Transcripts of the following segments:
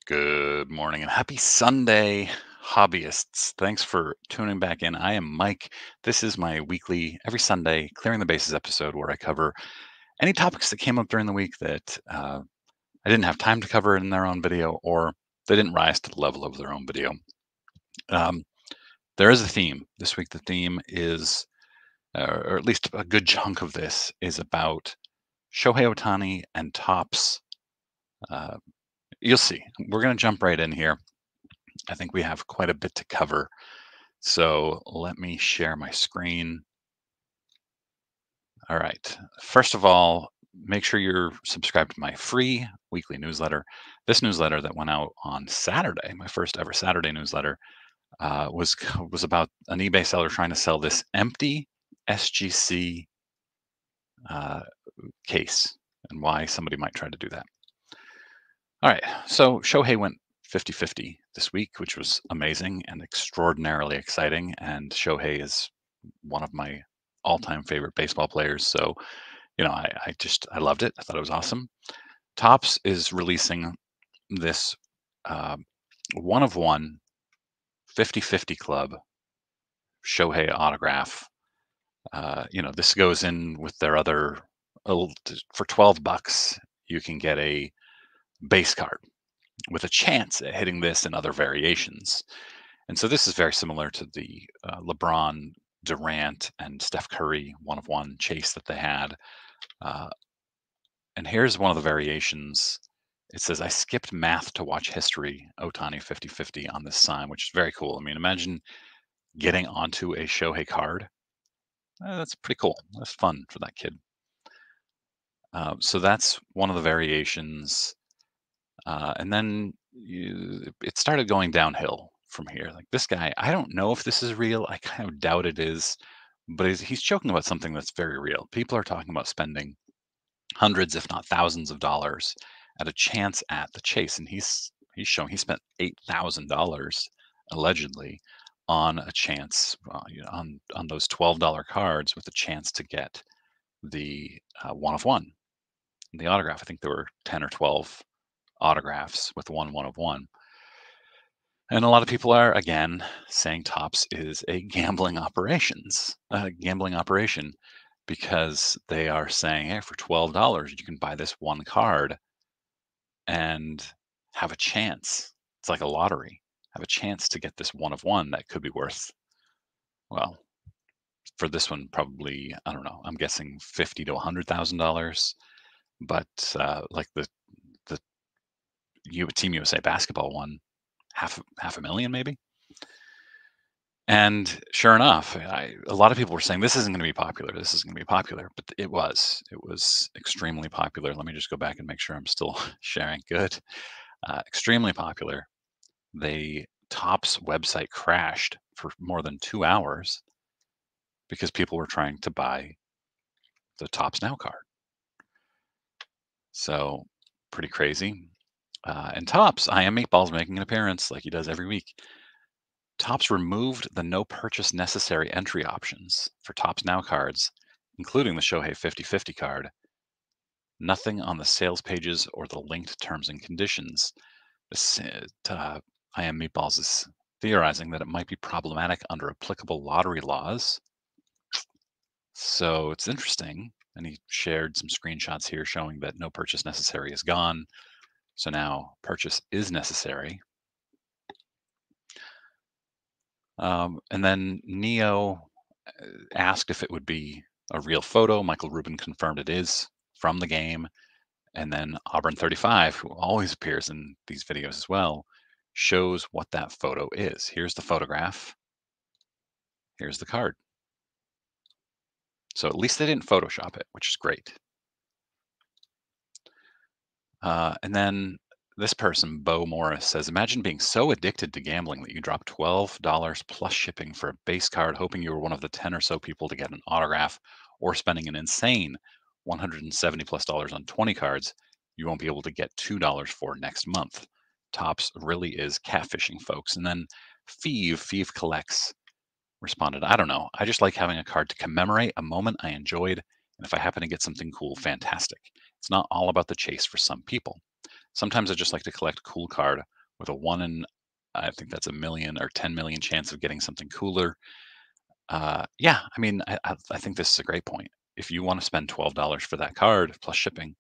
Good morning and happy Sunday, hobbyists. Thanks for tuning back in. I am Mike. This is my weekly, every Sunday, Clearing the Bases episode where I cover any topics that came up during the week that I didn't have time to cover in their own video or they didn't rise to the level of their own video. Um, there is a theme. This week, the theme is, or at least a good chunk of this, is about Shohei Ohtani and Topps. Uh, you'll see. We're going to jump right in here. I think we have quite a bit to cover. So let me share my screen. All right. First of all, make sure you're subscribed to my free weekly newsletter. This newsletter that went out on Saturday, my first ever Saturday newsletter, was about an eBay seller trying to sell this empty SGC uh, case and why somebody might try to do that. All right. So Shohei went 50-50 this week, which was amazing and extraordinarily exciting. And Shohei is one of my all-time favorite baseball players. So, I loved it. I thought it was awesome. Topps is releasing this uh, one of one 50-50 club Shohei autograph. This goes in with their other for $12. You can get a base card with a chance at hitting this in other variations. And so this is very similar to the LeBron, Durant, and Steph Curry one of one chase that they had. Uh, and here's one of the variations. It says, I skipped math to watch history, Otani 50-50 on this sign, which is very cool. I mean, imagine getting onto a Shohei card. That's pretty cool. That's fun for that kid. So that's one of the variations. And then it started going downhill from here. Like this guy, I don't know if this is real. I kind of doubt it is, but he's joking about something that's very real. People are talking about spending hundreds, if not thousands of dollars at a chance at the chase. And he's showing he spent $8,000 allegedly on a chance on those $12 cards with a chance to get the one of one, the autograph. I think there were 10 or 12 autographs with one of one. And a lot of people are again saying Topps is a gambling operation, because they are saying, hey, for $12 you can buy this one card and have a chance. It's like a lottery. Have a chance to get this one of one that could be worth, well, for this one probably, I don't know. I'm guessing $50,000 to $100,000. But like the Team USA basketball one, half a million maybe. And sure enough, a lot of people were saying this isn't going to be popular. This isn't going to be popular, but it was. It was extremely popular. Let me just go back and make sure I'm still sharing. Good. Extremely popular. The Topps website crashed for more than 2 hours because people were trying to buy the Topps Now card. So pretty crazy. And Topps, I Am Meatballs making an appearance like he does every week. Topps removed the no purchase necessary entry options for Topps Now cards, including the Shohei 50-50 card. Nothing on the sales pages or the linked terms and conditions. I Am Meatballs is theorizing that it might be problematic under applicable lottery laws. So it's interesting. And he shared some screenshots here showing that no purchase necessary is gone. So now purchase is necessary. And then Neo asked if it would be a real photo. Michael Rubin confirmed it is from the game. And then Auburn 35, who always appears in these videos as well, shows what that photo is. Here's the photograph. Here's the card. So at least they didn't Photoshop it, which is great. And then this person, Bo Morris, says, imagine being so addicted to gambling that you drop $12 plus shipping for a base card, hoping you were one of the 10 or so people to get an autograph, or spending an insane $170+ on 20 cards you won't be able to get $2 for next month. Topps really is catfishing, folks. And then Feeve Collects responded, I don't know. I just like having a card to commemorate a moment I enjoyed. And if I happen to get something cool, fantastic. It's not all about the chase for some people. Sometimes I just like to collect a cool card with a 1 in, I think that's a million or 10 million chance of getting something cooler. Yeah, I mean, I think this is a great point. If you want to spend $12 for that card plus shipping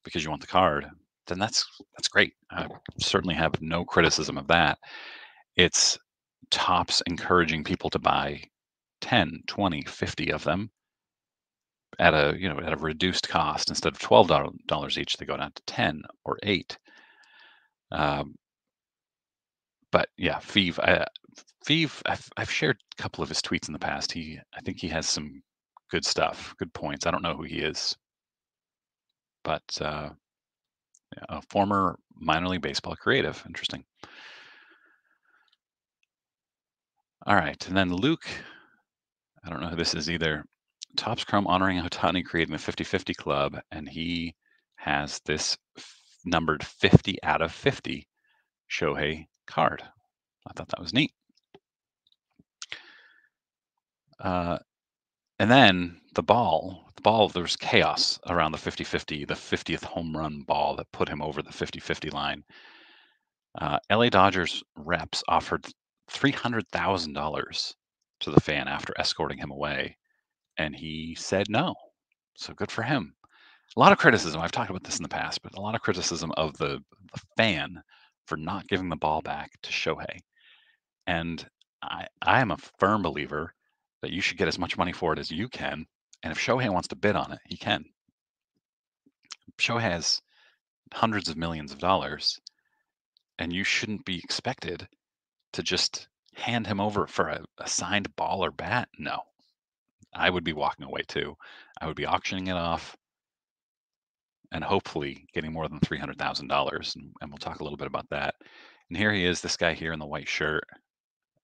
because you want the card, then that's great. I certainly have no criticism of that. It's Topps encouraging people to buy 10, 20, 50 of them at a, at a reduced cost. Instead of $12 each, they go down to 10 or 8. Um, but yeah, I've shared a couple of his tweets in the past. I think he has some good stuff, good points. I don't know who he is, but yeah, a former minor league baseball creative. Interesting. All right, and then Luke, I don't know who this is either. Topps Chrome honoring Ohtani creating the 50-50 club, and he has this numbered 50 out of 50 Shohei card. I thought that was neat. Uh, and then there's chaos around the 50-50, the 50th home run ball that put him over the 50-50 line. LA Dodgers reps offered $300,000 to the fan after escorting him away, and he said no. So good for him. A lot of criticism. I've talked about this in the past, but a lot of criticism of the fan for not giving the ball back to Shohei. And I am a firm believer that you should get as much money for it as you can. And if Shohei wants to bid on it, he can. Shohei has hundreds of millions of dollars, and you shouldn't be expected to just hand him over for a signed ball or bat. No, I would be walking away too. I would be auctioning it off and hopefully getting more than $300,000. And we'll talk a little bit about that. And here he is, this guy here in the white shirt.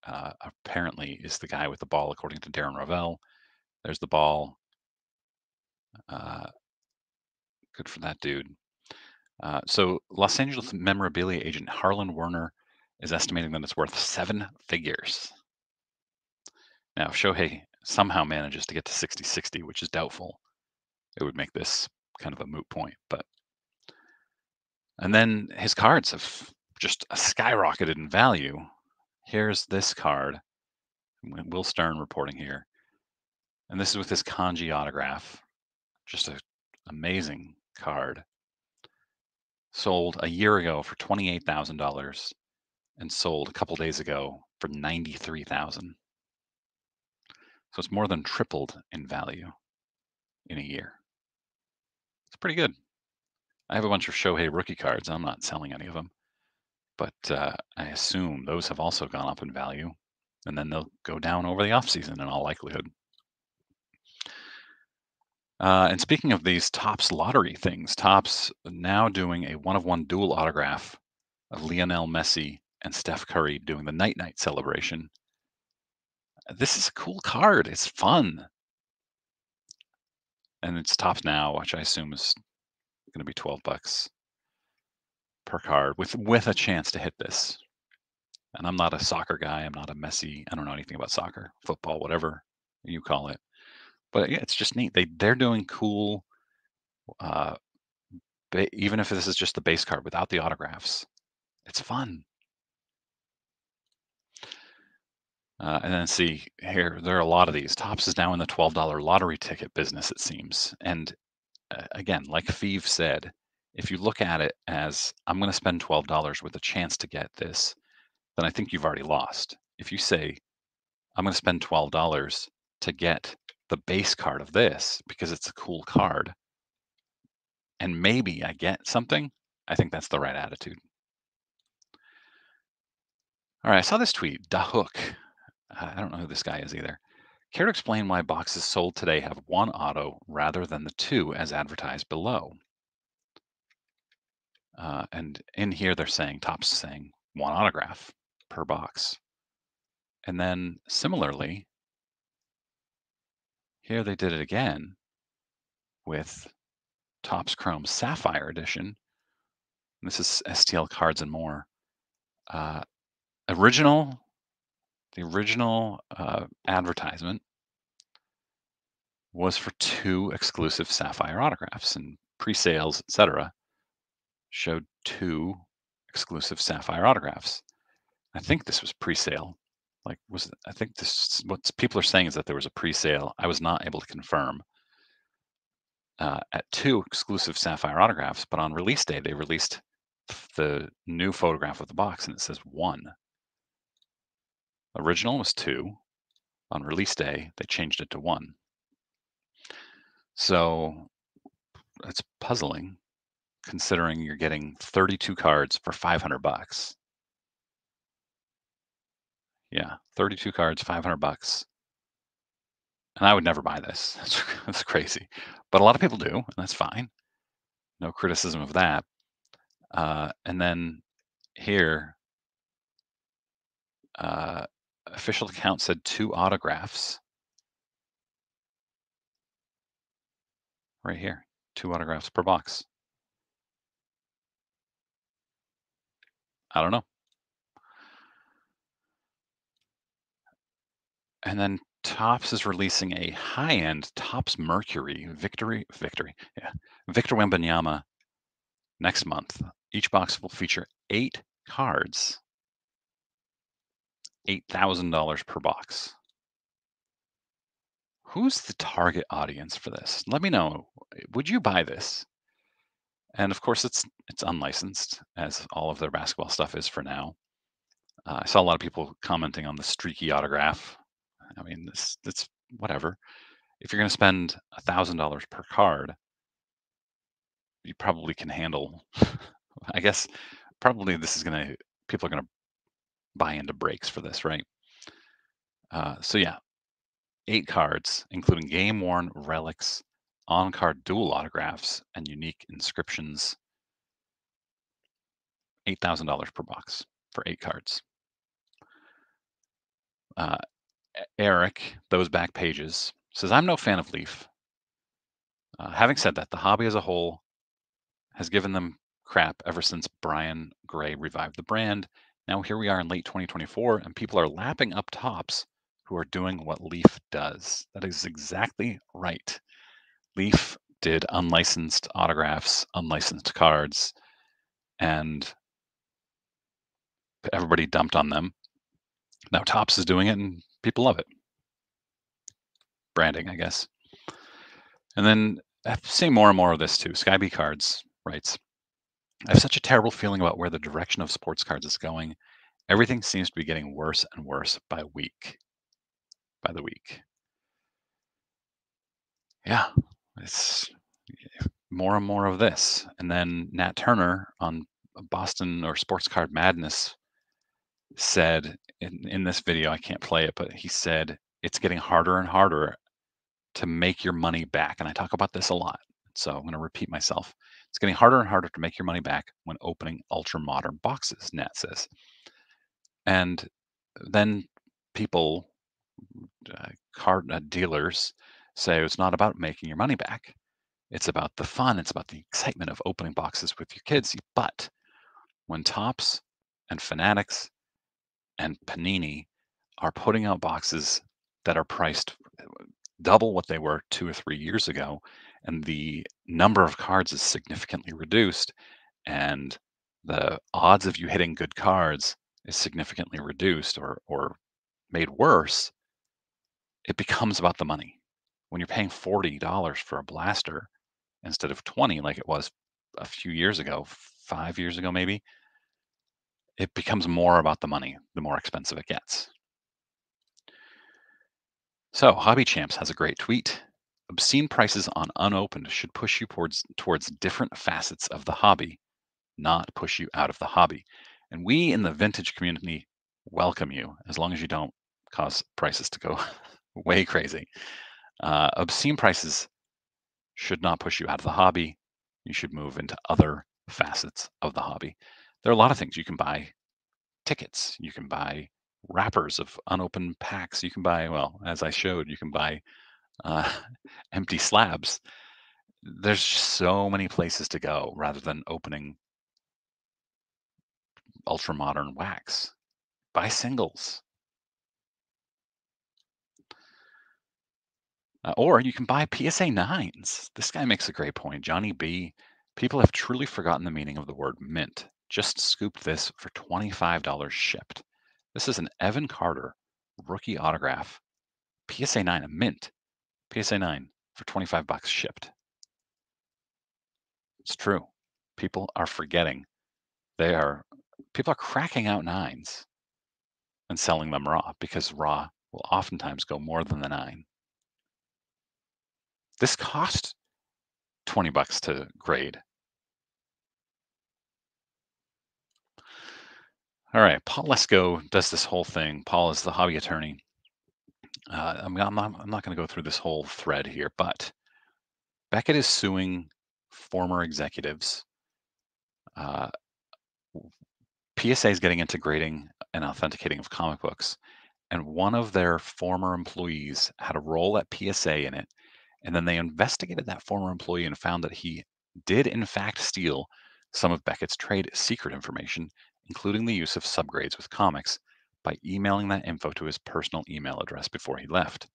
Apparently is the guy with the ball, according to Darren Rell. There's the ball. Uh, Good for that dude. So Los Angeles memorabilia agent Haron Werner is estimating that it's worth 7 figures. Now, if Shohei somehow manages to get to 60-60, which is doubtful, it would make this kind of a moot point. And then his cards have just skyrocketed in value. Here's this card. Will Stern reporting here. And this is with his kanji autograph. Just an amazing card. Sold a year ago for $28,000 and sold a couple days ago for $93,000. So it's more than tripled in value in a year. It's pretty good. I have a bunch of Shohei rookie cards. I'm not selling any of them, but I assume those have also gone up in value, and then they'll go down over the offseason in all likelihood. And speaking of these Topps lottery things, Topps now doing a one-of-one dual autograph of Lionel Messi and Steph Curry doing the night-night celebration. This is a cool card. It's fun. And it's Topps now, which I assume is going to be $12 per card with a chance to hit this. And I'm not a soccer guy. I'm not a Messi. I don't know anything about soccer, football, whatever you call it. But yeah, it's just neat. They're doing cool. Uh, Even if this is just the base card without the autographs, it's fun. And then see here, there are a lot of these. Topps is now in the $12 lottery ticket business, it seems. And again, like Feeve said, if you look at it as I'm going to spend $12 with a chance to get this, then I think you've already lost. If you say I'm going to spend $12 to get the base card of this because it's a cool card, and maybe I get something, I think that's the right attitude. All right, I saw this tweet. Dhook. I don't know who this guy is either. Care to explain why boxes sold today have one auto rather than the two as advertised below? And in here, they're saying, Topps saying one autograph per box. And then similarly, here they did it again with Topps Chrome Sapphire Edition. This is STL Cards and More. Uh, the original advertisement was for 2 exclusive Sapphire autographs, and pre-sales, etc., showed 2 exclusive Sapphire autographs. I think this was pre-sale. I think this what people are saying is that there was a pre-sale. I was not able to confirm at 2 exclusive Sapphire autographs, but on release day they released the new photograph of the box and it says 1. Original was 2. On release day they changed it to 1. So it's puzzling considering you're getting 32 cards for $500. Yeah, 32 cards, $500. And I would never buy this. That's crazy. But a lot of people do, and that's fine. No criticism of that. And then here, uh, official account said 2 autographs. Right here, 2 autographs per box. I don't know. And then Topps is releasing a high-end Topps Mercury Victory, yeah, Victor Wembanyama next month. Each box will feature 8 cards, $8,000 per box. Who's the target audience for this? Let me know. Would you buy this? And of course, it's unlicensed, as all of their basketball stuff is for now. I saw a lot of people commenting on the streaky autograph. I mean, it's whatever. If you're going to spend $1,000 per card, you probably can handle. I guess probably this is going to people are going to buy into breaks for this, right? So yeah, 8 cards, including game worn relics, on card dual autographs, and unique inscriptions. $8,000 per box for 8 cards. Uh, Eric, those back pages, says, I'm no fan of Leaf. Having said that, the hobby as a whole has given them crap ever since Brian Gray revived the brand. Now here we are in late 2024, and people are lapping up Topps who are doing what Leaf does. That is exactly right. Leaf did unlicensed autographs, unlicensed cards, and everybody dumped on them. Now Topps is doing it, and people love it. Branding, I guess. And then I'm seeing more and more of this too. Skyby Cards writes, I have such a terrible feeling about where the direction of sports cards is going. Everything seems to be getting worse and worse by the week. Yeah, it's more and more of this. And then Nat Turner on Boston or Sports Card Madness said in this video, I can't play it, but he said it's getting harder and harder to make your money back. And I talk about this a lot. So I'm going to repeat myself. It's getting harder and harder to make your money back when opening ultra modern boxes, Nat says. And then people, card dealers, say it's not about making your money back. It's about the fun. It's about the excitement of opening boxes with your kids. But when Topps and Fanatics and Panini are putting out boxes that are priced double what they were 2 or 3 years ago, and the number of cards is significantly reduced, and the odds of you hitting good cards is significantly reduced or made worse, it becomes about the money. When you're paying $40 for a blaster instead of 20 like it was a few years ago, 5 years ago maybe, it becomes more about the money the more expensive it gets. So Hobby Champs has a great tweet. Obscene prices on unopened should push you towards different facets of the hobby, not push you out of the hobby. And we in the vintage community welcome you as long as you don't cause prices to go way crazy. Obscene prices should not push you out of the hobby. You should move into other facets of the hobby. There are a lot of things you can buy. Tickets, you can buy wrappers of unopened packs. You can buy, well, as I showed, you can buy uh, empty slabs. There's so many places to go rather than opening ultra modern wax. Buy singles. Or you can buy PSA 9s. This guy makes a great point. Johnny B. People have truly forgotten the meaning of the word mint. Just scooped this for $25 shipped. This is an Evan Carter rookie autograph, PSA 9, a mint, PSA 9 for 25 bucks shipped. It's true. People are forgetting. They are People are cracking out nines and selling them raw because raw will oftentimes go more than the nine. This cost 20 bucks to grade. All right, Paul Lesko does this whole thing. Paul is the hobby attorney. I'm not going to go through this whole thread here, but Beckett is suing former executives. Uh, PSA is getting into grading and authenticating of comic books, and one of their former employees had a role at PSA in it, and then they investigated that former employee and found that he did in fact steal some of Beckett's trade secret information, including the use of subgrades with comics, by emailing that info to his personal email address before he left.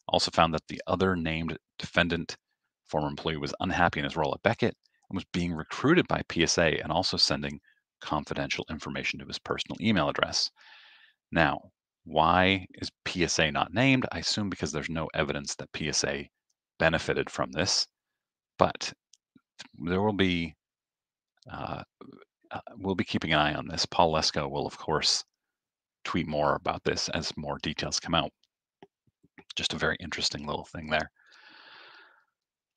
Also found that the other named defendant, former employee, was unhappy in his role at Beckett and was being recruited by PSA and also sending confidential information to his personal email address. Now, why is PSA not named? I assume because there's no evidence that PSA benefited from this, but there will be uh, we'll be keeping an eye on this. Paul Lesko will, of course, tweet more about this as more details come out. Just a very interesting little thing there.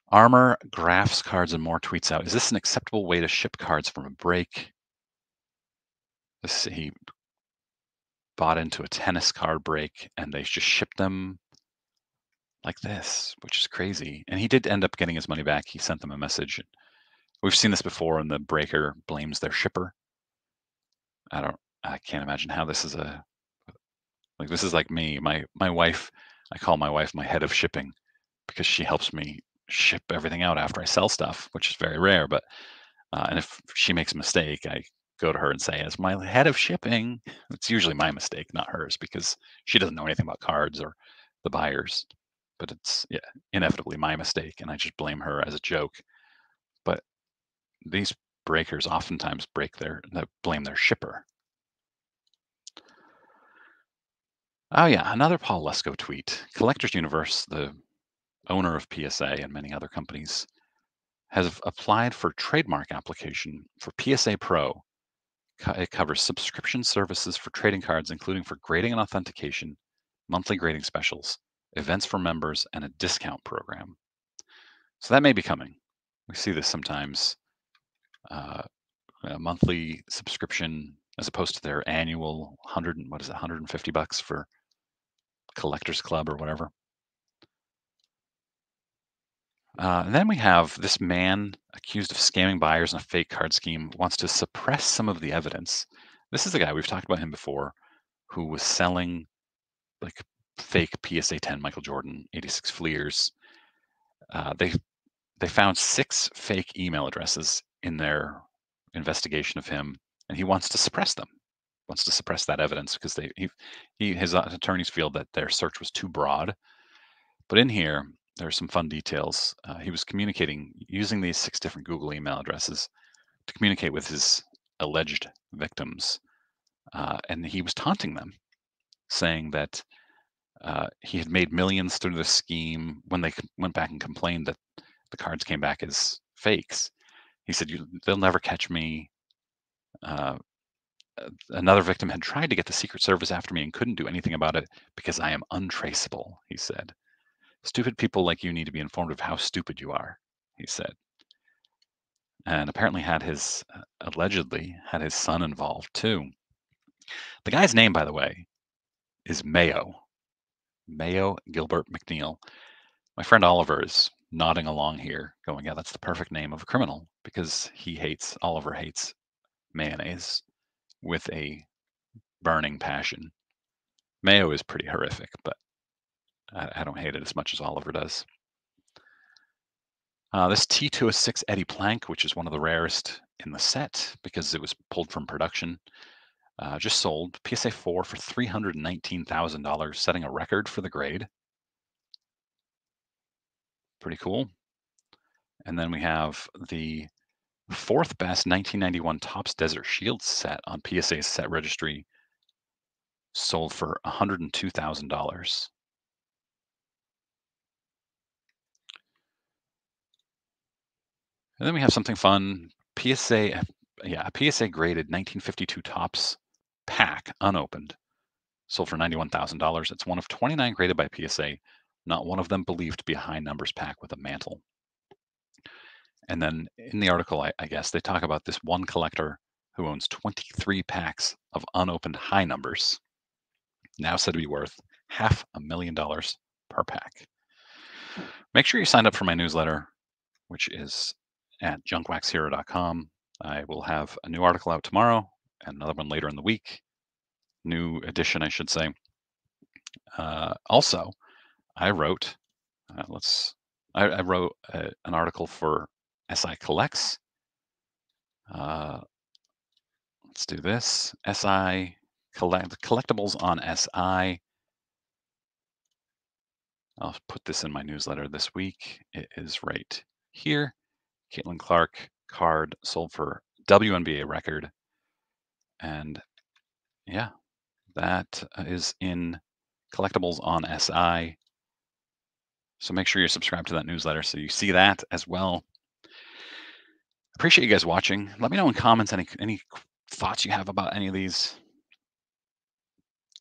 Armor, graphs, cards, and more tweets out. Is this an acceptable way to ship cards from a break? He bought into a tennis card break and they just shipped them like this, which is crazy. And he did end up getting his money back. He sent them a message. We've seen this before, and the breaker blames their shipper. I can't imagine how this is this is like me. My wife, I call my wife my head of shipping because she helps me ship everything out after I sell stuff, which is very rare. But and if she makes a mistake, I go to her and say, as my head of shipping, it's usually my mistake, not hers, because she doesn't know anything about cards or the buyers. But it's inevitably my mistake, and I just blame her as a joke. But these breakers oftentimes blame their shipper. Oh yeah, another Paul Lesko tweet. Collectors Universe, the owner of PSA and many other companies, has applied for trademark application for PSA Pro. It covers subscription services for trading cards, including for grading and authentication, monthly grading specials, events for members, and a discount program. So that may be coming. We see this sometimes. A monthly subscription as opposed to their annual 150 bucks for Collectors Club or whatever. And then we have this man accused of scamming buyers in a fake card scheme wants to suppress some of the evidence. This is the guy, we've talked about him before, who was selling like fake PSA 10 Michael Jordan 86 Fleers. They found 6 fake email addresses in their investigation of him, and he wants to suppress them. Wants to suppress that evidence because his attorneys feel that their search was too broad. But in here, there are some fun details. He was communicating using these 6 different Google email addresses to communicate with his alleged victims, and he was taunting them, saying that he had made millions through the scheme. When they went back and complained that the cards came back as fakes, he said, "They'll never catch me." Another victim had tried to get the Secret Service after me and couldn't do anything about it because I am untraceable, he said. Stupid people like you need to be informed of how stupid you are, he said. And apparently allegedly had his son involved too. The guy's name, by the way, is Mayo. Mayo Gilbert McNeil. My friend Oliver is nodding along here, going, yeah, that's the perfect name of a criminal, because Oliver hates mayonnaise with a burning passion. Mayo is pretty horrific, but I don't hate it as much as Oliver does. This T206 Eddie Plank, which is one of the rarest in the set because it was pulled from production, just sold PSA 4 for $319,000, setting a record for the grade. Pretty cool. And then we have the Fourth best 1991 Topps Desert Shield set on PSA's set registry sold for $102,000. And then we have something fun. A PSA graded 1952 Topps pack unopened sold for $91,000. It's one of 29 graded by PSA, not one of them believed to be a high numbers pack with a mantle. And then in the article, I guess they talk about this one collector who owns 23 packs of unopened high numbers, now said to be worth $500,000 per pack. Make sure you sign up for my newsletter, which is at junkwaxhero.com. I will have a new article out tomorrow and another one later in the week. New edition, I should say. Also, I wrote, I wrote an article for SI Collects. Let's do this. SI collectibles on SI. I'll put this in my newsletter this week. It is right here. Caitlin Clark card sold for WNBA record. And yeah, that is in collectibles on SI. So make sure you're subscribed to that newsletter so you see that as well. Appreciate you guys watching. Let me know in comments any thoughts you have about any of these.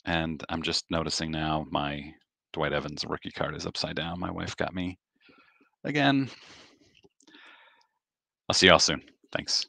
And I'm just noticing now my Dwight Evans rookie card is upside down. My wife got me again. I'll see y'all soon. Thanks.